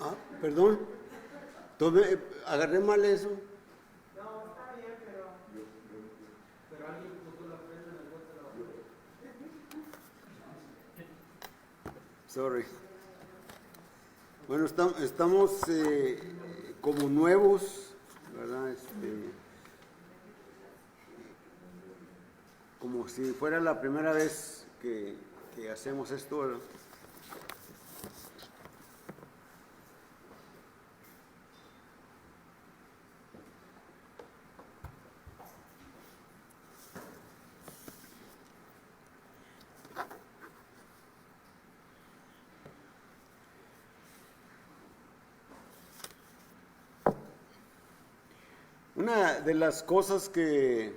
Ah, perdón, agarré mal eso. No, está bien, pero alguien puso la prenda en el bote de la basura. Sorry. Bueno, estamos como nuevos, ¿verdad? Como si fuera la primera vez que hacemos esto, ¿verdad? Una de las cosas que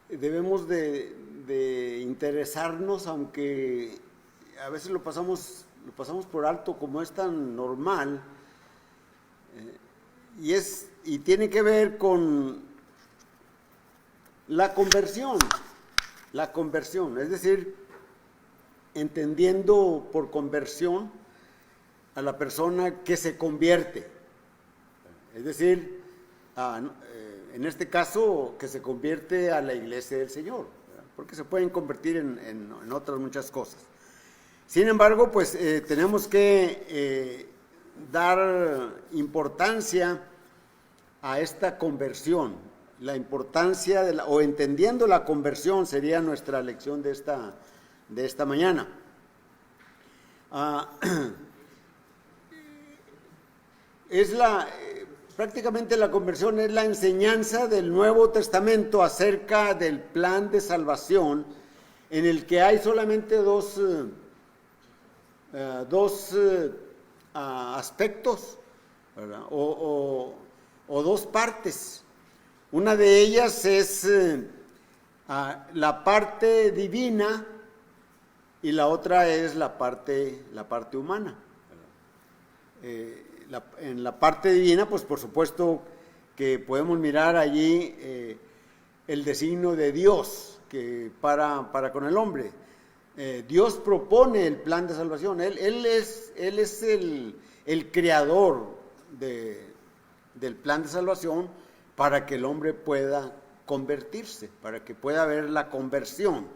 debemos de interesarnos, aunque a veces lo pasamos por alto como es tan normal, y tiene que ver con la conversión, es decir, entendiendo por conversión a la persona que se convierte. Es decir, en este caso, que se convierte a la iglesia del Señor, ¿verdad? Porque se pueden convertir en otras muchas cosas. Sin embargo, pues tenemos que dar importancia a esta conversión. La importancia o entendiendo la conversión sería nuestra lección de esta mañana. Prácticamente la conversión es la enseñanza del Nuevo Testamento acerca del plan de salvación, en el que hay solamente dos aspectos, ¿verdad? O dos partes. Una de ellas es la parte divina y la otra es la parte humana. En la parte divina, pues por supuesto que podemos mirar allí el designio de Dios que para con el hombre. Dios propone el plan de salvación. Él es el creador del plan de salvación para que el hombre pueda convertirse, para que pueda haber la conversión.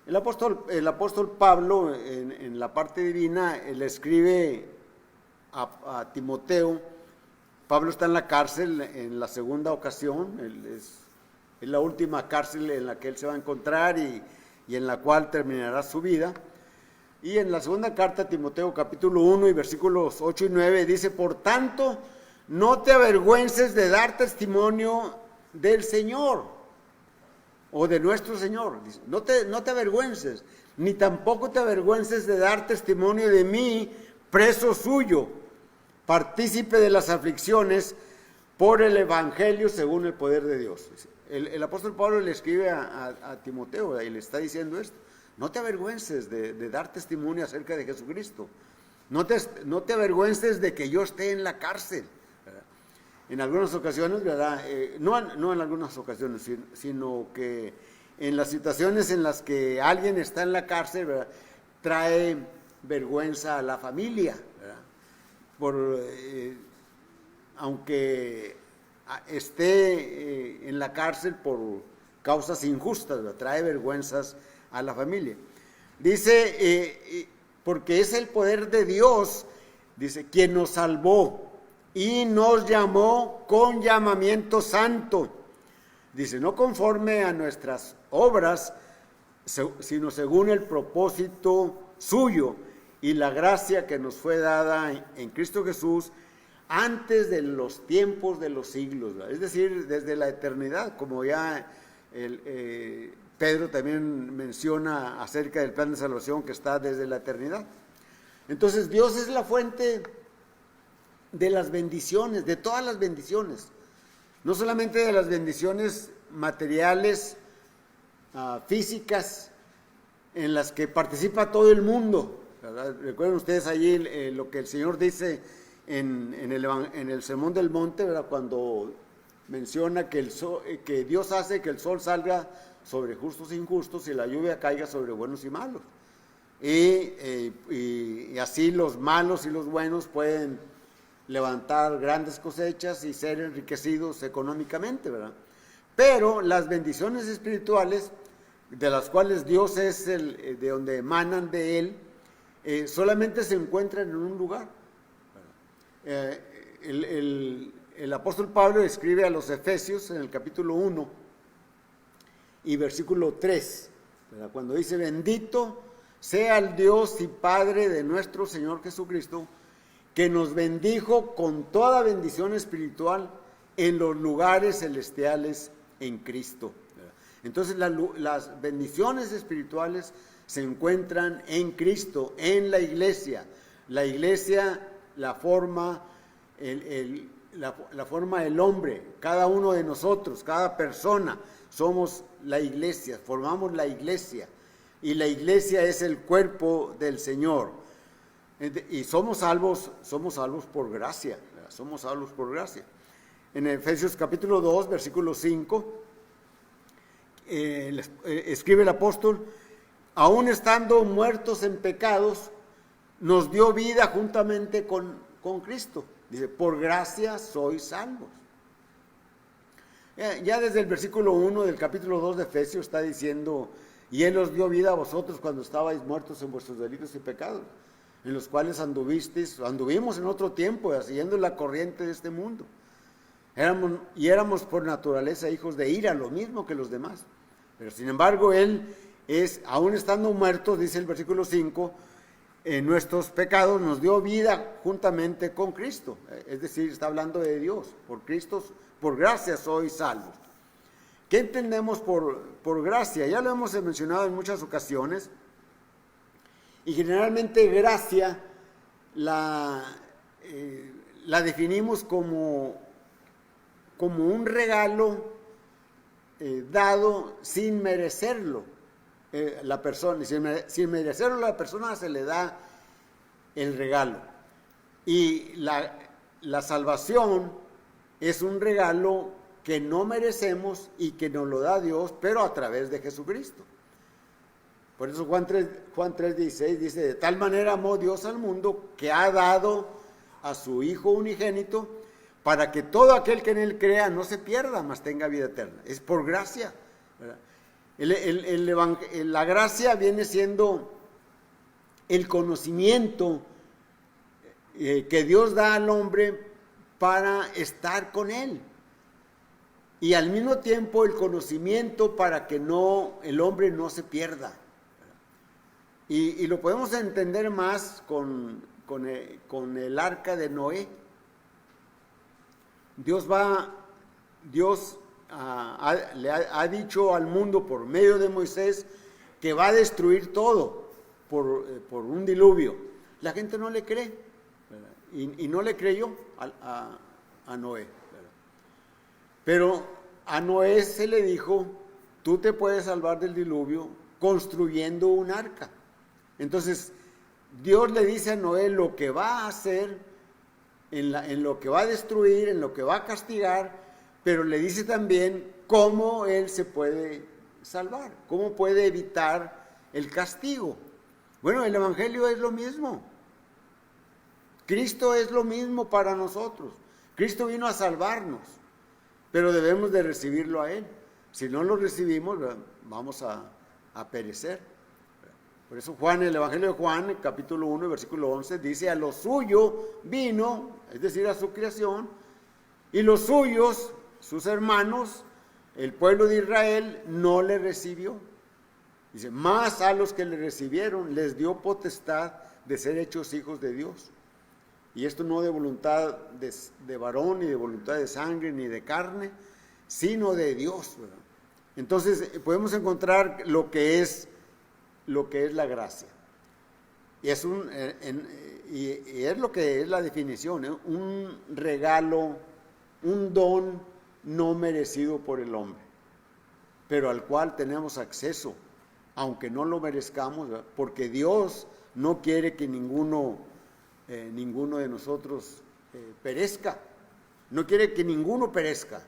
El apóstol Pablo, en la parte divina, le escribe a Timoteo. Pablo está en la cárcel en la segunda ocasión, es la última cárcel en la que él se va a encontrar y en la cual terminará su vida. Y en la segunda carta a Timoteo, capítulo 1 y versículos 8 y 9, dice: por tanto, no te avergüences de dar testimonio del Señor, o de nuestro Señor. Dice, no te avergüences, ni tampoco te avergüences de dar testimonio de mí, preso suyo, partícipe de las aflicciones por el Evangelio según el poder de Dios. El apóstol Pablo le escribe a Timoteo y le está diciendo esto: no te avergüences de dar testimonio acerca de Jesucristo, no te avergüences de que yo esté en la cárcel, ¿verdad? En algunas ocasiones, ¿verdad? No en algunas ocasiones, sino que en las situaciones en las que alguien está en la cárcel, ¿verdad?, trae vergüenza a la familia, ¿verdad? Aunque esté en la cárcel por causas injustas, ¿verdad?, trae vergüenzas a la familia. Dice, porque es el poder de Dios, dice, quien nos salvó y nos llamó con llamamiento santo. Dice, no conforme a nuestras obras, sino según el propósito suyo y la gracia que nos fue dada en Cristo Jesús antes de los tiempos de los siglos, ¿verdad? Es decir, desde la eternidad, como ya Pedro también menciona acerca del plan de salvación que está desde la eternidad. Entonces Dios es la fuente de las bendiciones, de todas las bendiciones, no solamente de las bendiciones materiales, físicas, en las que participa todo el mundo, ¿verdad? Recuerden ustedes allí lo que el Señor dice en el Sermón del Monte, ¿verdad?, cuando menciona que Dios hace que el sol salga sobre justos e injustos y la lluvia caiga sobre buenos y malos. y así los malos y los buenos pueden levantar grandes cosechas y ser enriquecidos económicamente, ¿verdad? Pero las bendiciones espirituales, de las cuales Dios es de donde emanan de Él, solamente se encuentran en un lugar. El apóstol Pablo escribe a los Efesios en el capítulo 1 y versículo 3, ¿verdad? Cuando dice: bendito sea el Dios y Padre de nuestro Señor Jesucristo, que nos bendijo con toda bendición espiritual en los lugares celestiales en Cristo. Entonces las bendiciones espirituales se encuentran en Cristo, en la iglesia. La iglesia la forma el hombre, cada uno de nosotros, cada persona, somos la iglesia, formamos la iglesia, y la iglesia es el cuerpo del Señor. Y somos salvos por gracia, ¿verdad? Somos salvos por gracia. En Efesios capítulo 2, versículo 5, escribe el apóstol: aún estando muertos en pecados, nos dio vida juntamente con Cristo. Dice: por gracia sois salvos. Ya desde el versículo 1 del capítulo 2 de Efesios está diciendo: y Él os dio vida a vosotros cuando estabais muertos en vuestros delitos y pecados, en los cuales anduvimos en otro tiempo, siguiendo la corriente de este mundo. Éramos por naturaleza hijos de ira, lo mismo que los demás. Pero sin embargo, Él aún estando muertos, dice el versículo 5, en nuestros pecados nos dio vida juntamente con Cristo. Es decir, está hablando de Dios. Por Cristo, por gracia sois salvos. ¿Qué entendemos por gracia? Ya lo hemos mencionado en muchas ocasiones. Y generalmente gracia la definimos como un regalo dado sin merecerlo. La persona, sin merecerlo, la persona se le da el regalo. Y la salvación es un regalo que no merecemos y que nos lo da Dios, pero a través de Jesucristo. Por eso Juan 3:16 dice: de tal manera amó Dios al mundo que ha dado a su Hijo unigénito, para que todo aquel que en Él crea no se pierda, mas tenga vida eterna. Es por gracia, ¿verdad? La gracia viene siendo el conocimiento que Dios da al hombre para estar con Él, y al mismo tiempo el conocimiento para que el hombre no se pierda. Y lo podemos entender más con el arca de Noé. Dios le ha dicho al mundo por medio de Moisés que va a destruir todo por un diluvio. La gente no le cree, ¿verdad? Y no le creyó a Noé, ¿verdad? Pero a Noé se le dijo: tú te puedes salvar del diluvio construyendo un arca. Entonces Dios le dice a Noé lo que va a hacer, en lo que va a destruir, en lo que va a castigar, pero le dice también cómo él se puede salvar, cómo puede evitar el castigo. Bueno, el Evangelio es lo mismo. Cristo es lo mismo para nosotros. Cristo vino a salvarnos, pero debemos de recibirlo a Él. Si no lo recibimos, vamos a perecer. Por eso el Evangelio de Juan, capítulo 1, versículo 11, dice: a lo suyo vino, es decir, a su creación, y los suyos, sus hermanos, el pueblo de Israel, no le recibió. Dice: más a los que le recibieron les dio potestad de ser hechos hijos de Dios. Y esto no de voluntad de varón, ni de voluntad de sangre, ni de carne, sino de Dios, ¿verdad? Entonces podemos encontrar lo que es la gracia. Y es lo que es la definición, ¿eh? Un regalo, un don no merecido por el hombre, pero al cual tenemos acceso, aunque no lo merezcamos, ¿verdad? Porque Dios no quiere que ninguno de nosotros perezca. No quiere que ninguno perezca.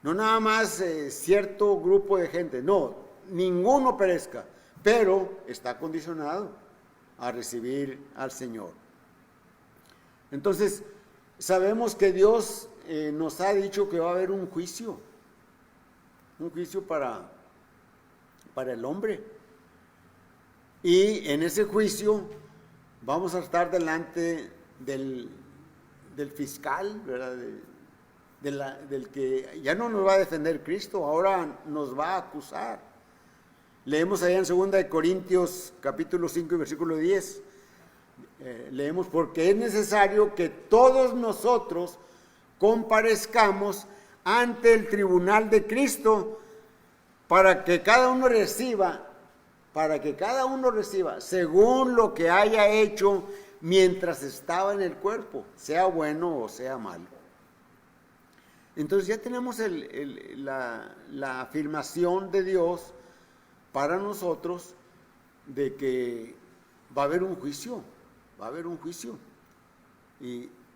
No nada más cierto grupo de gente, no, ninguno perezca, pero está condicionado a recibir al Señor. Entonces, sabemos que Dios nos ha dicho que va a haber un juicio para el hombre. Y en ese juicio vamos a estar delante del fiscal, ¿verdad? Del que ya no nos va a defender Cristo, ahora nos va a acusar. Leemos allá en 2 Corintios capítulo 5 y versículo 10. Leemos: porque es necesario que todos nosotros comparezcamos ante el tribunal de Cristo para que cada uno reciba según lo que haya hecho mientras estaba en el cuerpo, sea bueno o sea malo. Entonces ya tenemos la afirmación de Dios para nosotros de que va a haber un juicio,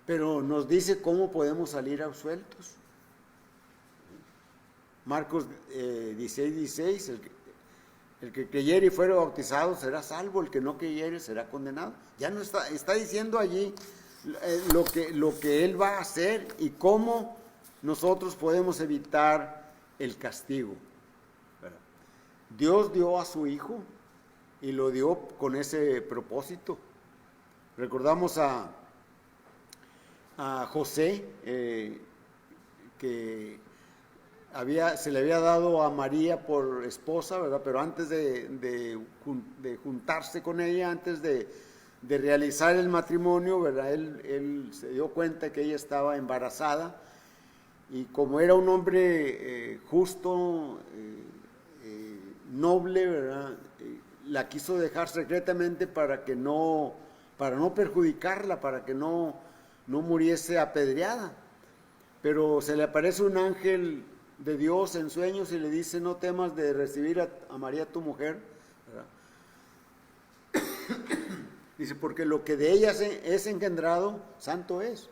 pero nos dice cómo podemos salir absueltos. Marcos 16:16, el que creyere y fuere bautizado será salvo, el que no creyere será condenado. Ya no está diciendo allí lo que Él va a hacer y cómo nosotros podemos evitar el castigo. Dios dio a su Hijo y lo dio con ese propósito. Recordamos a José, que se le había dado a María por esposa, ¿verdad? Pero antes de juntarse con ella, antes de realizar el matrimonio, ¿verdad? Él se dio cuenta que ella estaba embarazada, y como era un hombre justo, noble, ¿verdad? La quiso dejar secretamente para no perjudicarla, para que no muriese apedreada. Pero se le aparece un ángel de Dios en sueños y le dice: no temas de recibir a María tu mujer, ¿verdad? Dice: porque lo que de ella es engendrado, santo es.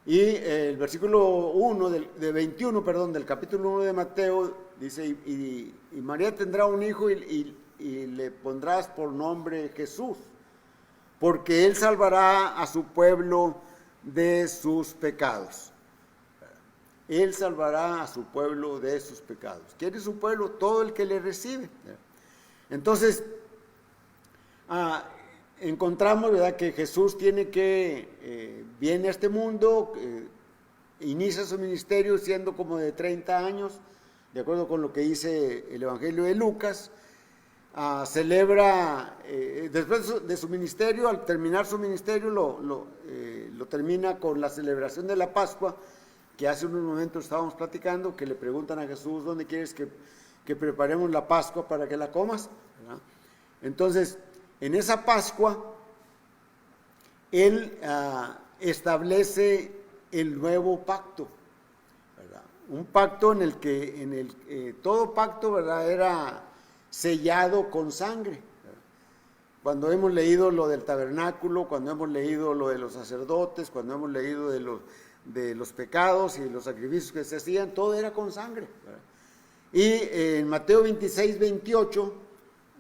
Y el versículo 1 de 21, del capítulo 1 de Mateo, dice: y María tendrá un hijo y le pondrás por nombre Jesús, porque él salvará a su pueblo de sus pecados. Él salvará a su pueblo de sus pecados. ¿Quién es su pueblo? Todo el que le recibe. Entonces, encontramos, ¿verdad?, que Jesús viene a este mundo, inicia su ministerio siendo como de 30 años, de acuerdo con lo que dice el Evangelio de Lucas. Celebra, después de su ministerio, al terminar su ministerio, lo termina con la celebración de la Pascua, que hace unos momentos estábamos platicando, que le preguntan a Jesús: ¿dónde quieres que preparemos la Pascua para que la comas? ¿verdad? Entonces, en esa Pascua, Él establece el nuevo pacto, ¿verdad? Un pacto en el que todo pacto, ¿verdad?, era sellado con sangre, ¿verdad? Cuando hemos leído lo del tabernáculo, cuando hemos leído lo de los sacerdotes, cuando hemos leído de los pecados y los sacrificios que se hacían, todo era con sangre, ¿verdad? Y en Mateo 26:28,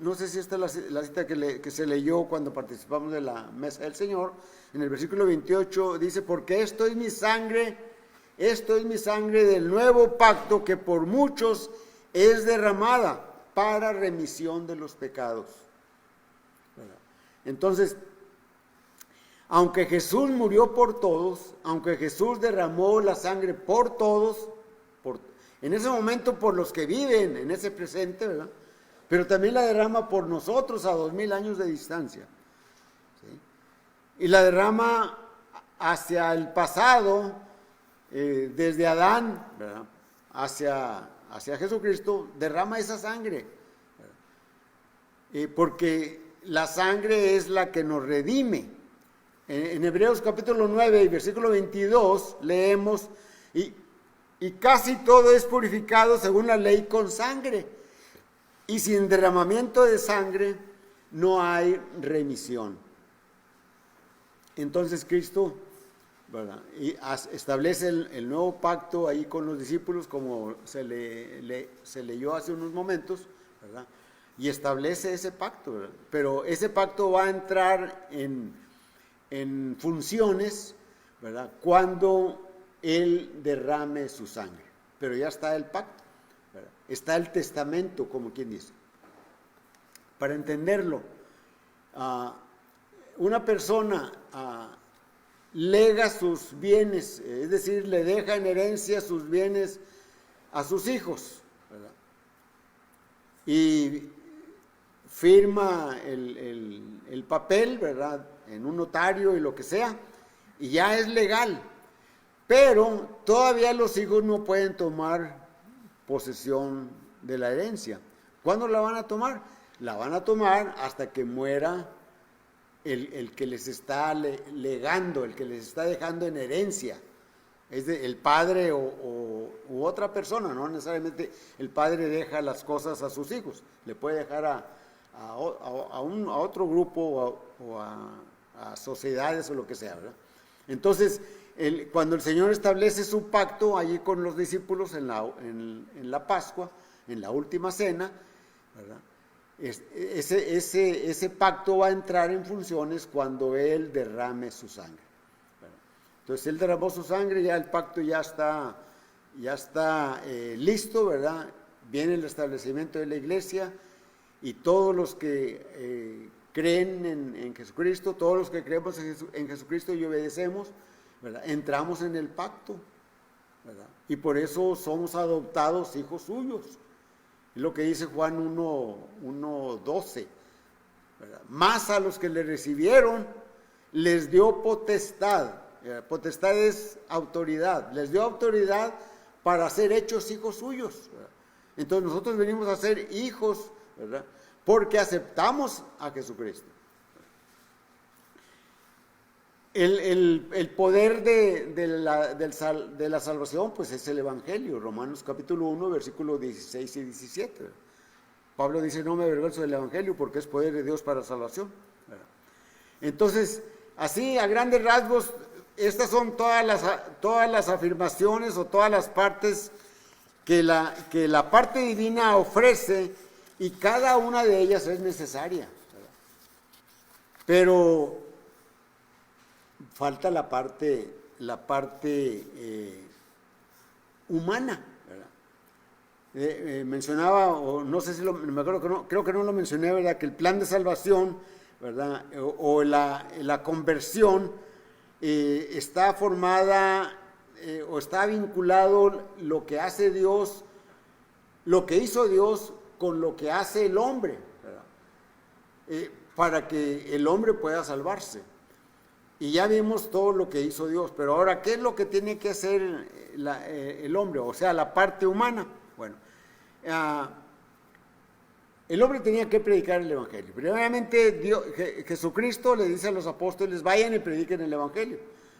no sé si esta es la cita que se leyó cuando participamos de la mesa del Señor, en el versículo 28 dice: porque esto es mi sangre del nuevo pacto, que por muchos es derramada para remisión de los pecados. ¿verdad? Entonces, aunque Jesús murió por todos, aunque Jesús derramó la sangre por todos, en ese momento por los que viven en ese presente, ¿verdad?, pero también la derrama por nosotros a 2000 años de distancia, ¿sí? Y la derrama hacia el pasado, desde Adán, ¿verdad?, hacia Jesucristo, derrama esa sangre, porque la sangre es la que nos redime. En Hebreos capítulo 9 y versículo 22 leemos: y casi todo es purificado según la ley con sangre, y sin derramamiento de sangre no hay remisión. Entonces Cristo, ¿verdad?, y establece el nuevo pacto ahí con los discípulos, como se leyó hace unos momentos, ¿verdad?, y establece ese pacto, ¿verdad? Pero ese pacto va a entrar en funciones, ¿verdad?, cuando Él derrame su sangre. Pero ya está el pacto, ¿verdad? Está el testamento, como quien dice. Para entenderlo, una persona lega sus bienes, es decir, le deja en herencia sus bienes a sus hijos, ¿verdad? Y firma el papel, ¿verdad?, en un notario y lo que sea, y ya es legal. Pero todavía los hijos no pueden tomar posesión de la herencia. ¿Cuándo la van a tomar? La van a tomar hasta que muera el que les está legando, el que les está dejando en herencia. Es el padre u otra persona, no necesariamente el padre deja las cosas a sus hijos, le puede dejar a otro grupo o a sociedades o lo que sea, ¿verdad? Entonces, cuando el Señor establece su pacto allí con los discípulos en la Pascua, en la última cena, ¿verdad?, ese pacto va a entrar en funciones cuando Él derrame su sangre, ¿verdad? Entonces Él derramó su sangre, ya el pacto ya está listo, ¿verdad? Viene el establecimiento de la iglesia y todos los que creen en Jesucristo, todos los que creemos en Jesucristo y obedecemos, ¿verdad?, entramos en el pacto, ¿verdad? Y por eso somos adoptados hijos suyos. Es lo que dice Juan 1:12, ¿verdad? Más a los que le recibieron les dio potestad. Potestad es autoridad. Les dio autoridad para ser hechos hijos suyos, ¿verdad? Entonces nosotros venimos a ser hijos, ¿verdad?, porque aceptamos a Jesucristo. El poder de la salvación, pues es el Evangelio. Romanos capítulo 1, versículos 16 y 17. Pablo dice: no me avergüenzo del Evangelio porque es poder de Dios para salvación. Entonces, así a grandes rasgos, estas son todas las afirmaciones o todas las partes que la parte divina ofrece, y cada una de ellas es necesaria, ¿verdad? Pero falta la parte humana, ¿verdad? Mencionaba, o no sé si me acuerdo que no, creo que no lo mencioné, ¿verdad?, que el plan de salvación, ¿verdad?, o la conversión está formada o está vinculado lo que hace Dios, lo que hizo Dios con lo que hace el hombre, ¿verdad?, para que el hombre pueda salvarse. Y ya vimos todo lo que hizo Dios, pero ahora, ¿qué es lo que tiene que hacer el hombre? O sea, la parte humana. Bueno, el hombre tenía que predicar el Evangelio. Primeramente, Jesucristo le dice a los apóstoles: vayan y prediquen el Evangelio.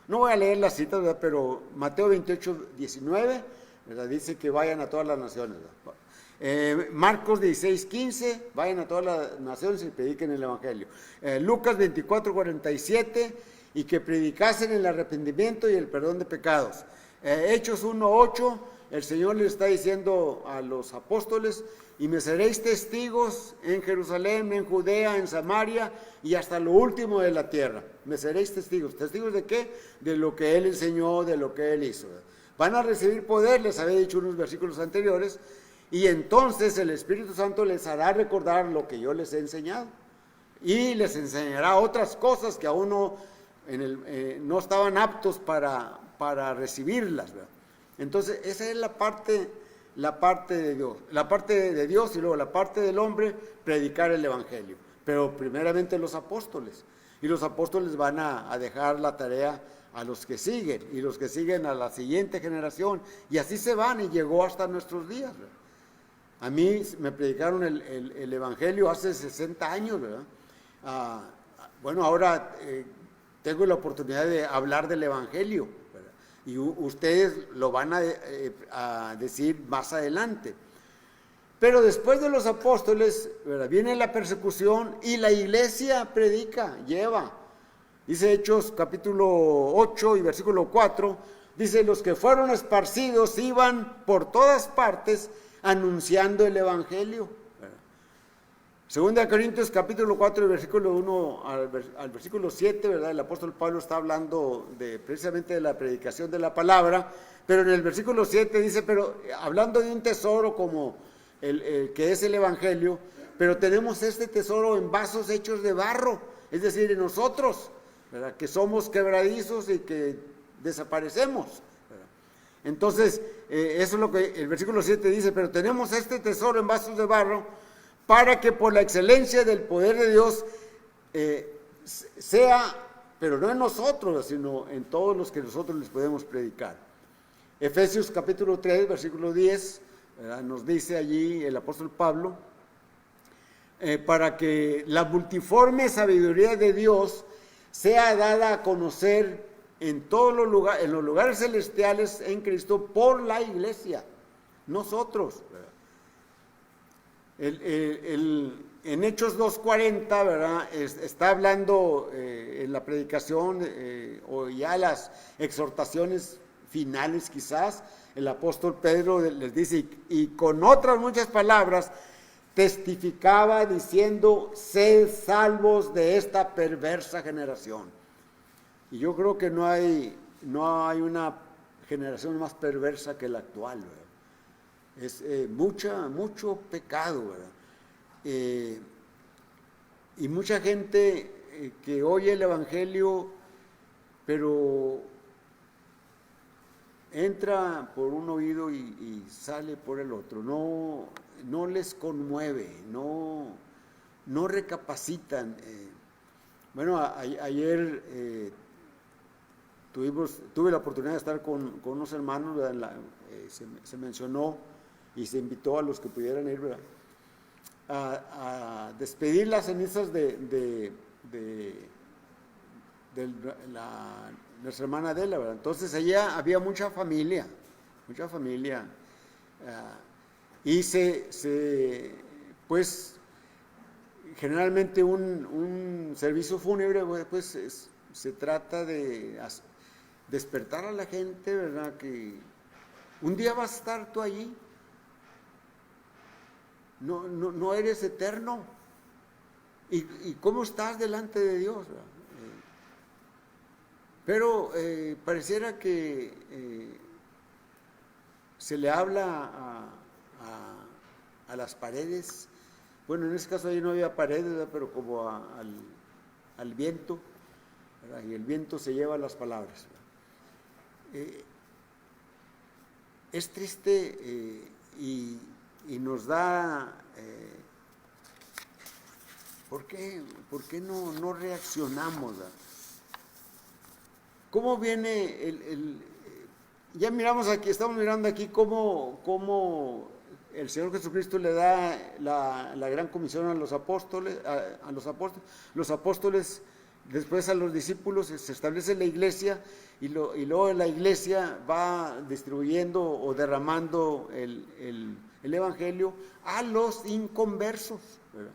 No voy a leer las citas, ¿verdad?, pero Mateo 28:19, ¿verdad?, dice que vayan a todas las naciones, ¿verdad? Marcos 16:15, vayan a todas las naciones y prediquen el Evangelio. Lucas 24:47, y que predicasen el arrepentimiento y el perdón de pecados. Hechos 1:8, el Señor le está diciendo a los apóstoles: y me seréis testigos en Jerusalén, en Judea, en Samaria y hasta lo último de la tierra. Me seréis testigos. ¿Testigos de qué? De lo que Él enseñó, de lo que Él hizo. Van a recibir poder, les había dicho unos versículos anteriores, y entonces el Espíritu Santo les hará recordar lo que yo les he enseñado, y les enseñará otras cosas que aún no estaban aptos para recibirlas, ¿verdad? Entonces esa es la parte de Dios, y luego la parte del hombre, predicar el Evangelio. Pero primeramente los apóstoles, y los apóstoles van a dejar la tarea a los que siguen, y los que siguen a la siguiente generación, y así se van, y llegó hasta nuestros días, ¿verdad? A mí me predicaron el Evangelio hace 60 años, ¿verdad? Bueno, ahora tengo la oportunidad de hablar del Evangelio, ¿verdad? Y ustedes lo van a decir más adelante. Pero después de los apóstoles, ¿verdad?, viene la persecución, y la iglesia predica, lleva. Dice Hechos capítulo 8 y versículo 4, dice: los que fueron esparcidos iban por todas partes anunciando el Evangelio, ¿verdad? Segunda de Corintios capítulo 4, versículo 1 al versículo 7, ¿verdad? El apóstol Pablo está hablando precisamente de la predicación de la palabra, pero en el versículo 7 dice, pero hablando de un tesoro como el que es el evangelio, pero tenemos este tesoro en vasos hechos de barro, es decir, en nosotros, ¿verdad? Que somos quebradizos y que desaparecemos, ¿verdad? Entonces, eso es lo que el versículo 7 dice, pero tenemos este tesoro en vasos de barro, para que por la excelencia del poder de Dios sea, pero no en nosotros, sino en todos los que nosotros les podemos predicar. Efesios capítulo 3, versículo 10, ¿verdad? Nos dice allí el apóstol Pablo, para que la multiforme sabiduría de Dios sea dada a conocer en todos los lugares, en los lugares celestiales en Cristo por la iglesia, nosotros, ¿verdad? En Hechos 2:40, ¿verdad? Está hablando en la predicación o ya las exhortaciones finales quizás, el apóstol Pedro les dice, y con otras muchas palabras, testificaba diciendo, sed salvos de esta perversa generación. Y yo creo que no hay una generación más perversa que la actual, ¿verdad? Es mucho pecado, ¿verdad? Y mucha gente que oye el evangelio, pero entra por un oído y sale por el otro, no les conmueve, no recapacitan. Bueno, ayer tuve la oportunidad de estar con unos hermanos, ¿verdad? Se mencionó y se invitó a los que pudieran ir, ¿verdad? A despedir las cenizas de nuestra hermana Adela, ¿verdad? Entonces allá había mucha familia, y pues generalmente un servicio fúnebre, pues se trata de despertar a la gente, ¿verdad? Que un día vas a estar tú allí. No eres eterno. ¿Y cómo estás delante de Dios? Pero pareciera que se le habla a las paredes. Bueno, en ese caso ahí no había paredes, ¿verdad? Pero como al viento, ¿verdad? Y el viento se lleva las palabras, ¿verdad? Es triste y nos da, ¿por qué no reaccionamos? ¿Cómo viene ya miramos aquí, estamos mirando aquí cómo el Señor Jesucristo le da la gran comisión a los apóstoles, los apóstoles después a los discípulos, se establece la iglesia y luego la iglesia va distribuyendo o derramando el evangelio a los inconversos, ¿verdad?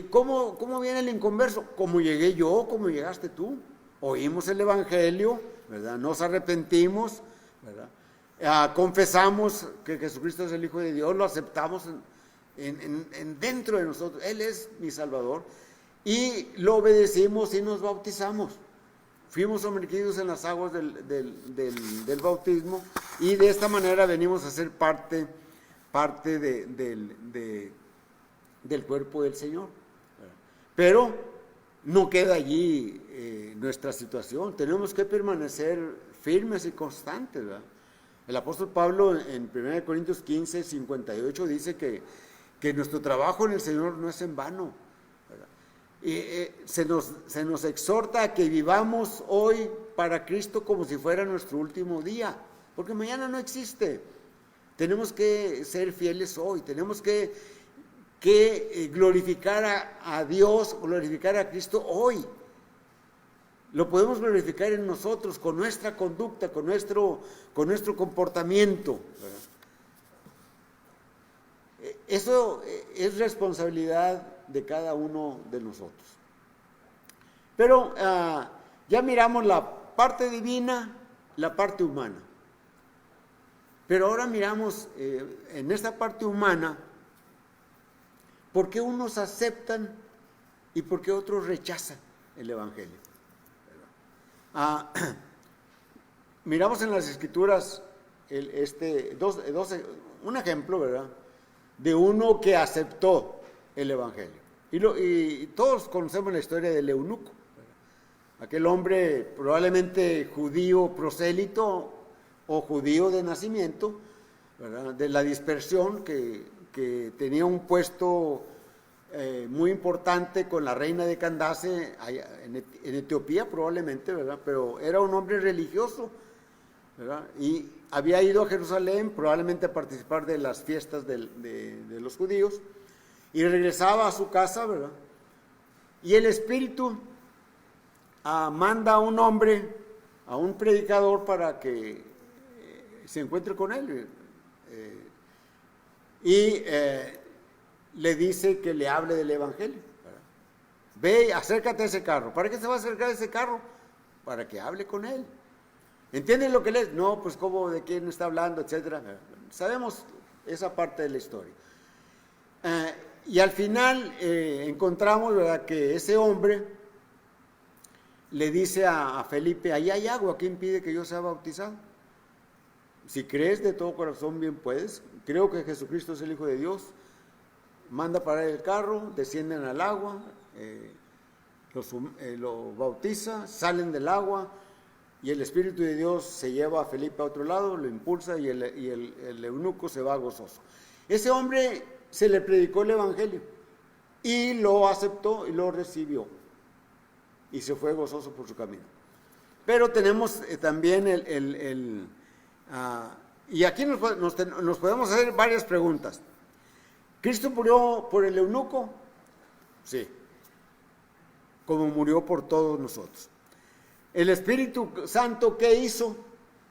¿Cómo viene el inconverso? Como llegué yo, como llegaste tú. Oímos el evangelio, ¿verdad? Nos arrepentimos, ¿verdad? Confesamos que Jesucristo es el Hijo de Dios, lo aceptamos dentro de nosotros, Él es mi Salvador, y lo obedecimos y nos bautizamos. Fuimos sumergidos en las aguas del bautismo, y de esta manera venimos a ser parte del cuerpo del Señor. Pero no queda allí nuestra situación, tenemos que permanecer firmes y constantes, ¿verdad? El apóstol Pablo en 1 Corintios 15, 58 dice que nuestro trabajo en el Señor no es en vano, ¿verdad? Y se nos exhorta a que vivamos hoy para Cristo como si fuera nuestro último día, porque mañana no existe. Tenemos que ser fieles hoy, tenemos que glorificar a Dios, glorificar a Cristo hoy. Lo podemos glorificar en nosotros, con nuestra conducta, con nuestro comportamiento, ¿verdad? Eso es responsabilidad de cada uno de nosotros. Pero ya miramos la parte divina, la parte humana. Pero ahora miramos en esta parte humana, ¿por qué unos aceptan y por qué otros rechazan el Evangelio? Miramos en las Escrituras un ejemplo, ¿verdad?, de uno que aceptó el Evangelio. Y todos conocemos la historia del eunuco, ¿verdad? Aquel hombre probablemente judío prosélito o judío de nacimiento, ¿verdad?, de la dispersión, que tenía un puesto muy importante con la reina de Candace en Etiopía probablemente, ¿verdad?, pero era un hombre religioso, ¿verdad?, y había ido a Jerusalén probablemente a participar de las fiestas de los judíos, y regresaba a su casa, ¿verdad?, y el Espíritu manda a un hombre, a un predicador, para que se encuentre con él, y le dice que le hable del Evangelio, ¿verdad? Ve, acércate a ese carro. ¿Para qué se va a acercar a ese carro? Para que hable con él. ¿Entienden lo que lees? No, pues cómo, de quién está hablando, etcétera. Sabemos esa parte de la historia. Y al final encontramos, ¿verdad?, que ese hombre le dice a Felipe: ahí hay agua, ¿qué impide que yo sea bautizado? Si crees de todo corazón, bien puedes. Creo que Jesucristo es el Hijo de Dios. Manda parar el carro, descienden al agua, lo bautiza, salen del agua, y el Espíritu de Dios se lleva a Felipe a otro lado, lo impulsa, y el eunuco se va gozoso. Ese hombre se le predicó el Evangelio y lo aceptó y lo recibió, y se fue gozoso por su camino. Pero tenemos también y aquí nos podemos hacer varias preguntas. ¿Cristo murió por el eunuco? Sí, como murió por todos nosotros. ¿El Espíritu Santo qué hizo?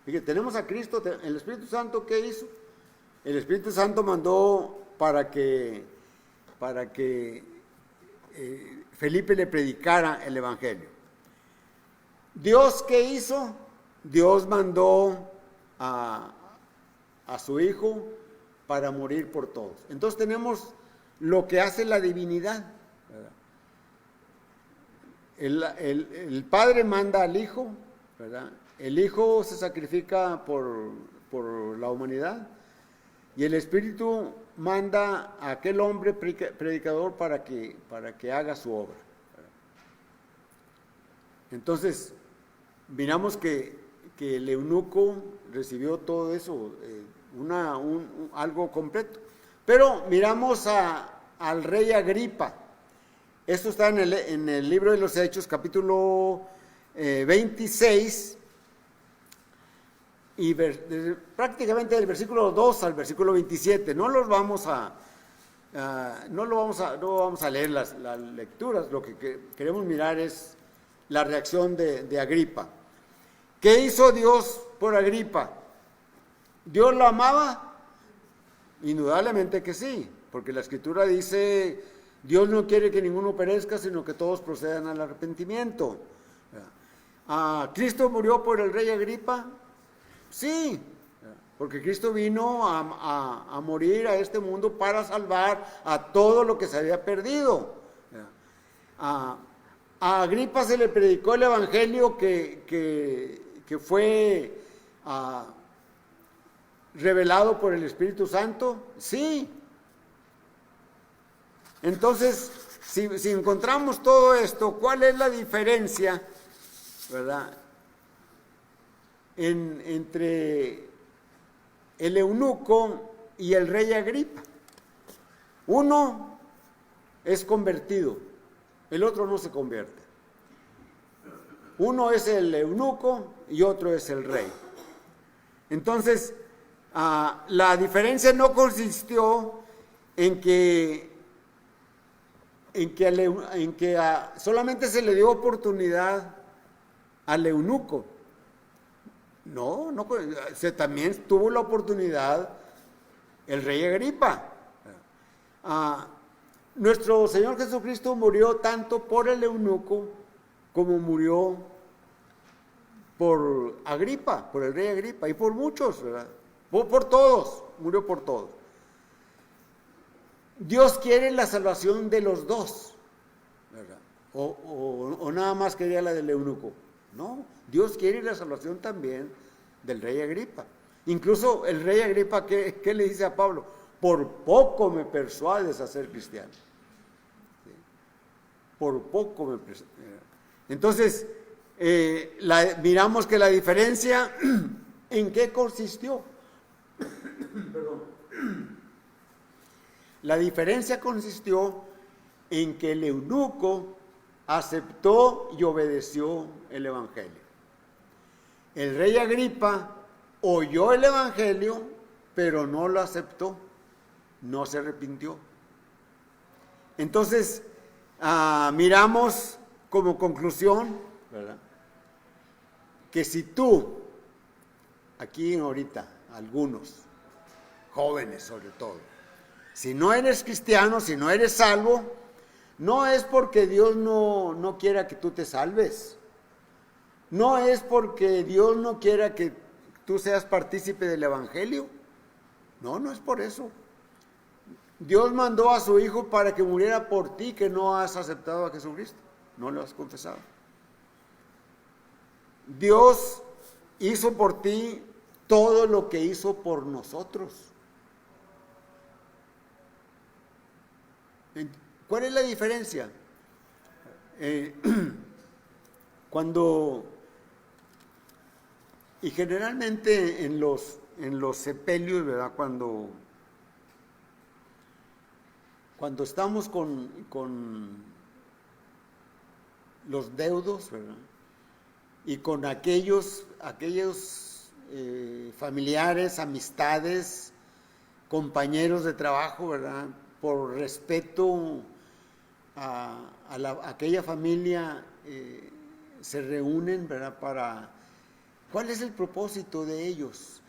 Fíjate, tenemos a Cristo. ¿El Espíritu Santo qué hizo? El Espíritu Santo mandó para que Felipe le predicara el Evangelio. ¿Dios qué hizo? Dios mandó a su Hijo para morir por todos. Entonces tenemos lo que hace la divinidad, ¿verdad? El Padre manda al Hijo, ¿verdad? El Hijo se sacrifica por la humanidad, y el Espíritu manda a aquel hombre predicador para que haga su obra, ¿verdad? Entonces miramos que el eunuco recibió todo eso, algo completo. Pero miramos al rey Agripa. Esto está en el libro de los Hechos, capítulo 26, y prácticamente del versículo 2 al versículo 27. No vamos a leer las lecturas. Lo que queremos mirar es la reacción de Agripa. ¿Qué hizo Dios por Agripa? ¿Dios lo amaba? Indudablemente que sí, porque la Escritura dice: Dios no quiere que ninguno perezca, sino que todos procedan al arrepentimiento. ¿Cristo murió por el rey Agripa? Sí, porque Cristo vino a morir a este mundo para salvar a todo lo que se había perdido. A Agripa se le predicó el Evangelio que fue revelado por el Espíritu Santo. Sí. Entonces, si encontramos todo esto, ¿cuál es la diferencia, verdad, entre el eunuco y el rey Agripa? Uno es convertido, el otro no se convierte. Uno es el eunuco y otro es el rey. Entonces, la diferencia no consistió en que solamente se le dio oportunidad al eunuco. No, también tuvo la oportunidad el rey Agripa. Nuestro Señor Jesucristo murió tanto por el eunuco como murió por Agripa, por el rey Agripa, y por muchos, ¿verdad? Por todos, murió por todos. Dios quiere la salvación de los dos, ¿verdad? O nada más quería la del eunuco. No, Dios quiere la salvación también del rey Agripa. Incluso el rey Agripa, ¿qué le dice a Pablo? Por poco me persuades a ser cristiano. ¿Sí? Por poco me persuades. Entonces, miramos que la diferencia, ¿en qué consistió? Perdón. La diferencia consistió en que el eunuco aceptó y obedeció el evangelio. El rey Agripa oyó el evangelio, pero no lo aceptó, no se arrepintió. Entonces, miramos como conclusión, ¿verdad?, que si tú, aquí ahorita, algunos, jóvenes sobre todo, si no eres cristiano, si no eres salvo, no es porque Dios no quiera que tú te salves. No es porque Dios no quiera que tú seas partícipe del evangelio. No es por eso. Dios mandó a su Hijo para que muriera por ti, que no has aceptado a Jesucristo, no lo has confesado. Dios hizo por ti todo lo que hizo por nosotros. ¿Cuál es la diferencia? Y generalmente en los sepelios, ¿verdad?, cuando estamos con los deudos, ¿verdad?, y con aquellos familiares, amistades, compañeros de trabajo, ¿verdad?, por respeto a aquella familia, se reúnen, ¿verdad?, ¿cuál es el propósito de ellos?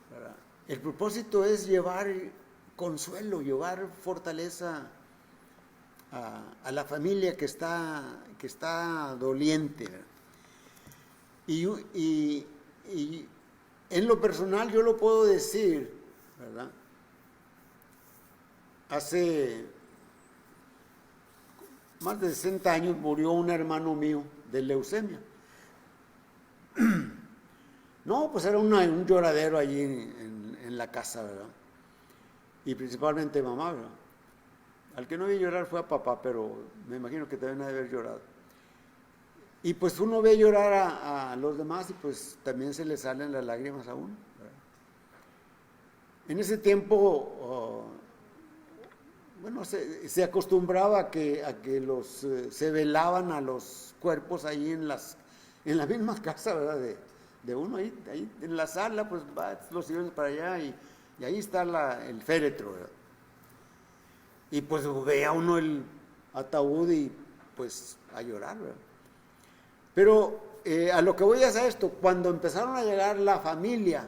¿Verdad? El propósito es llevar consuelo, llevar fortaleza a la familia que está doliente, ¿verdad? Y en lo personal yo lo puedo decir, ¿verdad? Hace más de 60 años murió un hermano mío de leucemia. No, pues era un lloradero allí en la casa, ¿verdad? Y principalmente mamá, ¿verdad? Al que no vi llorar fue a papá, pero me imagino que también ha de haber llorado. Y pues uno ve llorar a los demás y pues también se le salen las lágrimas a uno, ¿verdad? En ese tiempo, bueno, se acostumbraba a que se velaban a los cuerpos ahí en la misma casa, ¿verdad?, de uno, ahí en la sala, pues va los sillones para allá y ahí está el féretro, ¿verdad? Y pues veía uno el ataúd y pues a llorar, ¿verdad? Pero a lo que voy es a esto, cuando empezaron a llegar la familia,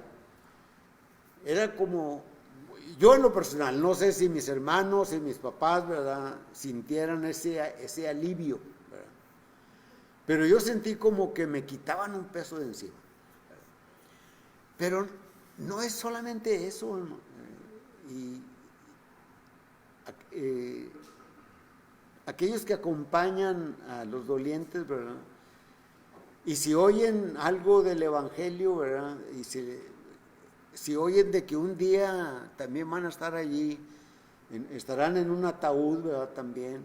era como, yo en lo personal, no sé si mis hermanos y mis papás, ¿verdad?, sintieran ese alivio, ¿verdad? Pero yo sentí como que me quitaban un peso de encima. Pero no es solamente eso, aquellos que acompañan a los dolientes, ¿verdad?, y si oyen algo del evangelio, ¿verdad?, y si oyen de que un día también van a estar allí, estarán en un ataúd, ¿verdad?, también,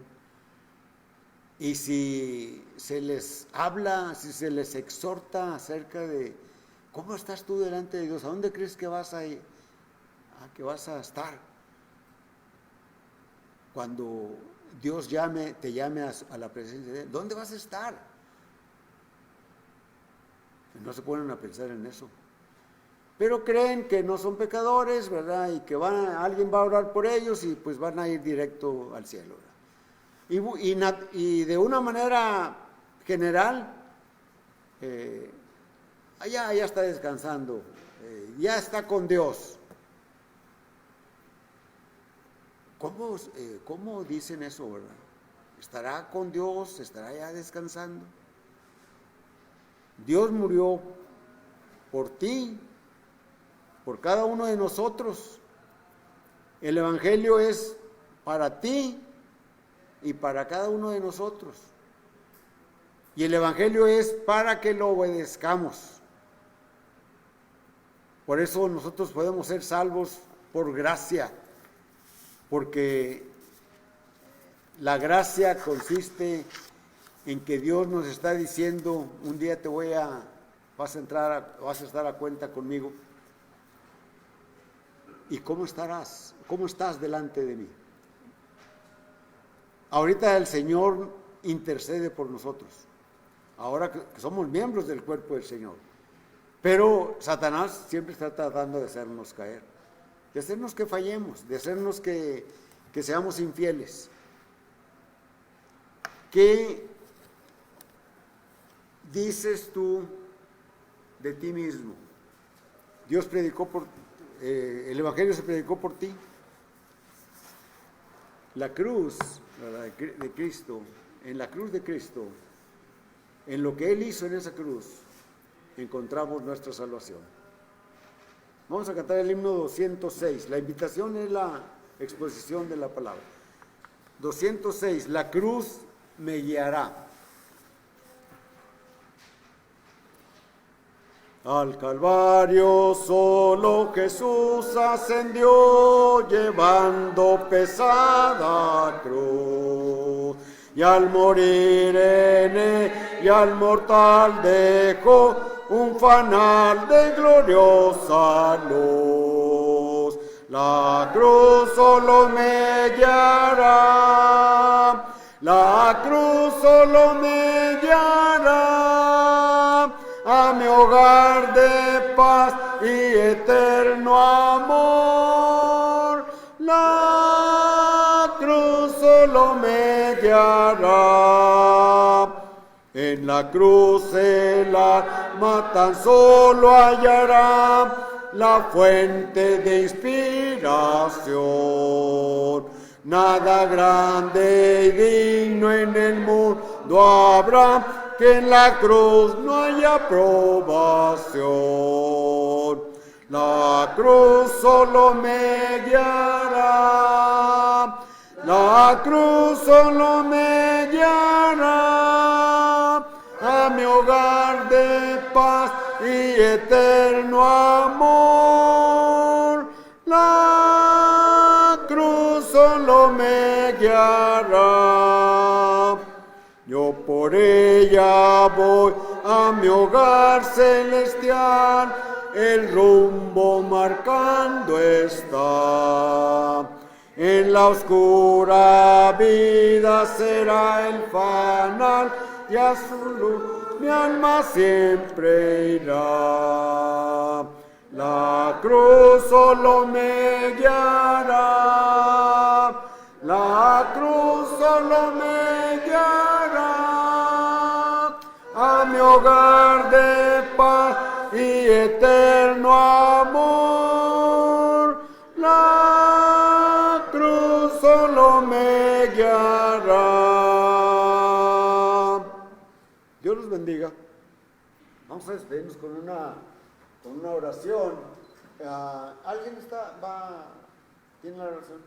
y si se les habla, si se les exhorta acerca de ¿cómo estás tú delante de Dios? ¿A dónde crees que vas a ir? Que vas a estar cuando Dios te llame a la presencia de Él. ¿Dónde vas a estar? No se ponen a pensar en eso. Pero creen que no son pecadores, ¿verdad? Y que alguien va a orar por ellos y pues van a ir directo al cielo, ¿verdad? Y de una manera general, allá está descansando, ya está con Dios. ¿Cómo dicen eso, verdad? ¿Estará con Dios? ¿Estará ya descansando? Dios murió por ti, por cada uno de nosotros. El evangelio es para ti y para cada uno de nosotros. Y el Evangelio es para que lo obedezcamos. Por eso nosotros podemos ser salvos por gracia, porque la gracia consiste en que Dios nos está diciendo, un día vas a estar a cuenta conmigo. ¿Y cómo estarás? ¿Cómo estás delante de mí? Ahorita el Señor intercede por nosotros, ahora que somos miembros del cuerpo del Señor. Pero Satanás siempre está tratando de hacernos caer, de hacernos que fallemos, de hacernos que seamos infieles. ¿Qué dices tú de ti mismo? Dios predicó el Evangelio se predicó por ti. La cruz, ¿verdad?, de Cristo, en la cruz de Cristo, en lo que Él hizo en esa cruz, encontramos nuestra salvación. Vamos a cantar el himno 206. La invitación es la exposición de la palabra. 206. La cruz me guiará. Al Calvario solo Jesús ascendió, llevando pesada cruz, y al morir en ella al mortal dejó un fanal de gloriosa luz. La cruz solo me guiará, la cruz solo me guiará a mi hogar de paz y eterno amor. La cruz solo me guiará. En la cruz el alma tan solo hallará la fuente de inspiración. Nada grande y digno en el mundo habrá que en la cruz no haya aprobación. La cruz solo me guiará, la cruz solo me guiará a mi hogar de paz y eterno amor. La cruz solo me guiará. Yo por ella voy a mi hogar celestial, el rumbo marcando está. En la oscura vida será el fanal, y a su luz mi alma siempre irá. La cruz solo me guiará, la cruz solo me guiará a mi hogar de paz y eterno amor. La cruz solo me guiará. Dios los bendiga. Vamos a despedirnos con una oración. ¿Alguien tiene la oración?